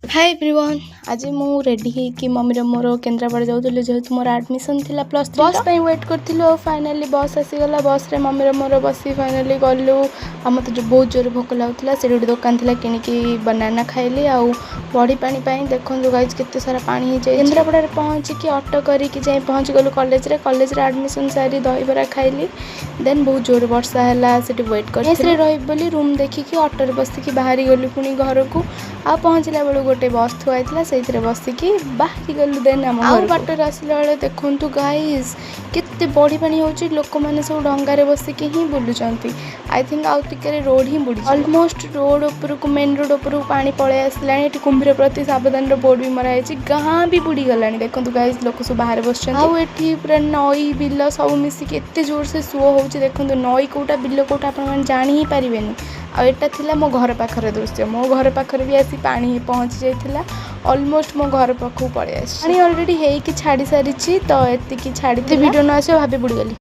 Hi everyone आज मु ready होगी मम्मी मोर केन्द्रापड़ा जाऊँ जेहेतु मोर एडमिशन थिला प्लस बस पे वेट करथिलु और फाइनली बस आसीगला बस रे मम्मी मोर बसी फाइनली गलु आ मते जो बहुत जोर भोक लागुला से गोटे दुकान थिला किनिकी बनाना खाइली आ बड़ी पानी पाई देखो गाइज केते सारा पानी जाए केन्द्रापड़ा पहुँचिकी ऑटो करिकी जाए पहुँच गलु कॉलेज रे एडमिशन सारी दहीबरा खाइली देन बहुत जोर वर्षा है से वेट कर रही रूम देखिकी ऑटो रे बसिकी बाहरी गलु पुणी घर को आ पहुँचला बेलू गोटे बस थुआई से बसिकी बाहरी गलु देन आम बाटर आसला बेले देखु गाइज केते बड़ी पानी होची लोक मैंने सब डंगारे बसिकी ही बुलुचंती आई थिंक आउ टिके रोड ही बुड़ी ऑलमोस्ट रोड ऊपर को मेन रोड ऊपर को पानी पळे आसलानी एटी कुंभीर प्रति सावधान रो बोर्ड भी मरा है गाँ भी बुड़ी गलानी देखो गाइज लोक सब बाहर बसछन आउ एठी पूरा नई बिल सब मिसिकी एते जोर से सुओ होची देखो नई कोटा बिल कोटा आपण माने जानि ही परिबेनी आ एटा थिला मो घर पाखरे दृश्य मो घर पाखरे भी आसी पानी पहुँची जाइथिला ऑलमोस्ट मो घर पाखु पळे आसी पानी ऑलरेडी हेई कि छाड़ी सारिछि तो एति कि छाड़ी वीडियो न आसे भाबे बुड़ी गली।